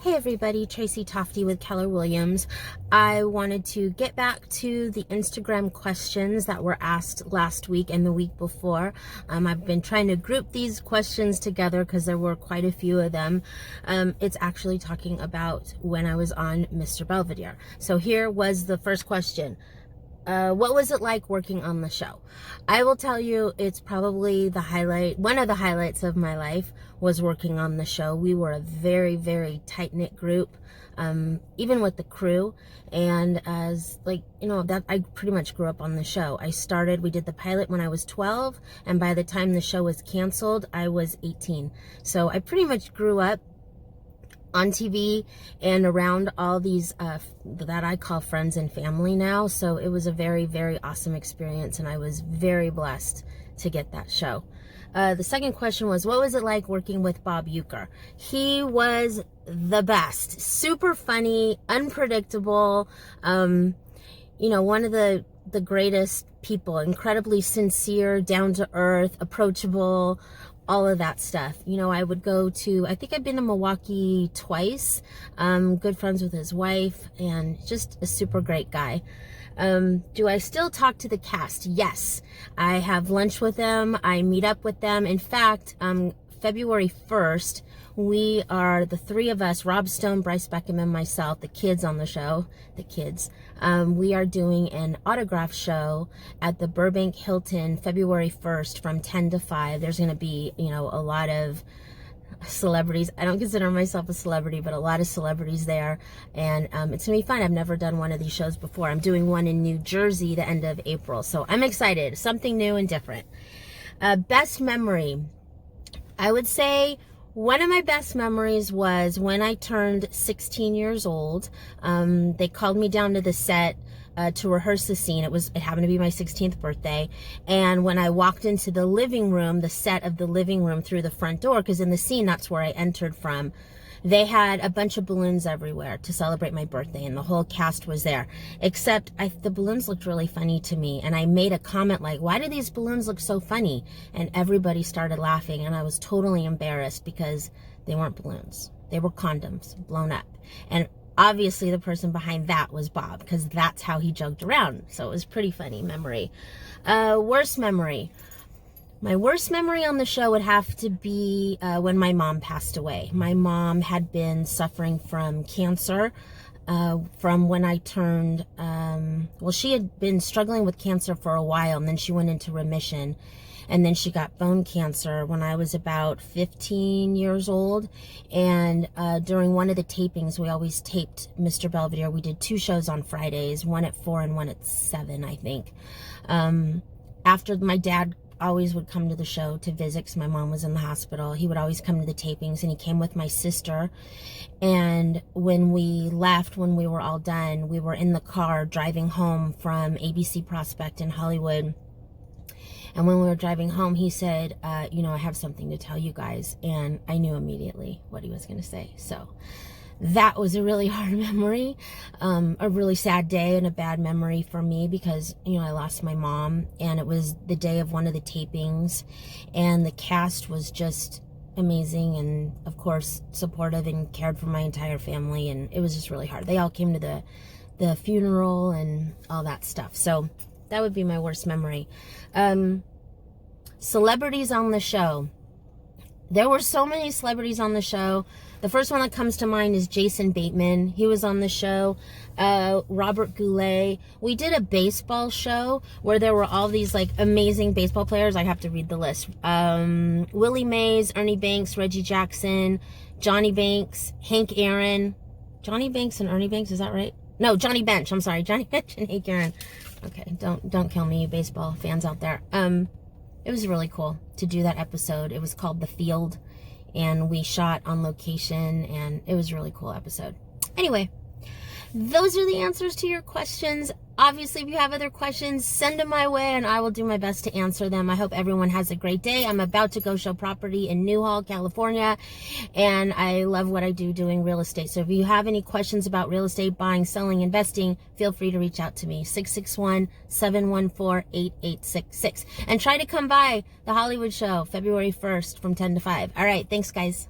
Hey everybody, Tracy Tofty with Keller Williams. I wanted to get back to the Instagram questions that were asked last week and the week before. I've been trying to group these questions together because there were quite a few of them. It's actually talking about when I was on Mr. Belvedere. So here was the first question. What was it like working on the show? I will tell you, it's probably one of the highlights of my life was working on the show. We were a very, very tight-knit group, even with the crew. And that I pretty much grew up on the show. We did the pilot when I was 12, and by the time the show was canceled, I was 18. So I pretty much grew up on TV and around all these that I call friends and family now. So it was a very, very awesome experience, and I was very blessed to get that show. The second question was, what was it like working with Bob Uecker? He was the best. Super funny, unpredictable, one of the greatest people, incredibly sincere, down to earth, approachable, all of that stuff. I think I've been to Milwaukee twice, good friends with his wife, and just a super great guy. Do I still talk to the cast? Yes. I have lunch with them. I meet up with them. In fact, February 1st, we are the three of us, Rob Stone, Bryce Beckham, and myself, the kids on the show, we are doing an autograph show at the Burbank Hilton February 1st from 10 to 5. There's going to be, a lot of celebrities. I don't consider myself a celebrity, but a lot of celebrities there. And it's going to be fun. I've never done one of these shows before. I'm doing one in New Jersey the end of April. So I'm excited. Something new and different. Best memory. I would say one of my best memories was when I turned 16 years old. They called me down to the set to rehearse the scene. It happened to be my 16th birthday. And when I walked into the living room, the set of the living room through the front door, because in the scene, that's where I entered from, they had a bunch of balloons everywhere to celebrate my birthday, and the whole cast was there. Except the balloons looked really funny to me, and I made a comment like, why do these balloons look so funny? And everybody started laughing, and I was totally embarrassed because they weren't balloons. They were condoms blown up. And obviously the person behind that was Bob, because that's how he joked around. So it was a pretty funny memory. Worst memory. My worst memory on the show would have to be when my mom passed away. My mom had been suffering from cancer from when I turned, she had been struggling with cancer for a while, and then she went into remission. And then she got bone cancer when I was about 15 years old. And during one of the tapings, we always taped Mr. Belvedere. We did 2 shows on Fridays, one at 4 and one at 7, I think. After my dad always would come to the show to visit because my mom was in the hospital. He would always come to the tapings, and he came with my sister. And when we left, when we were all done, we were in the car driving home from ABC Prospect in Hollywood. And when we were driving home, he said, I have something to tell you guys. And I knew immediately what he was going to say. So that was a really hard memory, a really sad day, and a bad memory for me because, I lost my mom, and it was the day of one of the tapings, and the cast was just amazing and, of course, supportive and cared for my entire family, and it was just really hard. They all came to the funeral and all that stuff. So that would be my worst memory. Celebrities on the show. There were so many celebrities on the show. The first one that comes to mind is Jason Bateman. He was on the show. Robert Goulet. We did a baseball show where there were all these amazing baseball players. I have to read the list. Willie Mays, Ernie Banks, Reggie Jackson, Johnny Banks, Hank Aaron. Johnny Banks and Ernie Banks, is that right? No, Johnny Bench. I'm sorry, Johnny Bench and Hank Aaron. Okay, don't kill me, you baseball fans out there. It was really cool to do that episode. It was called The Field, and we shot on location, and it was a really cool episode. Anyway, those are the answers to your questions. Obviously, if you have other questions, send them my way, and I will do my best to answer them. I hope everyone has a great day. I'm about to go show property in Newhall, California, and I love what I do doing real estate. So if you have any questions about real estate, buying, selling, investing, feel free to reach out to me, 661-714-8866. And try to come by the Hollywood show February 1st from 10 to 5. All right, thanks, guys.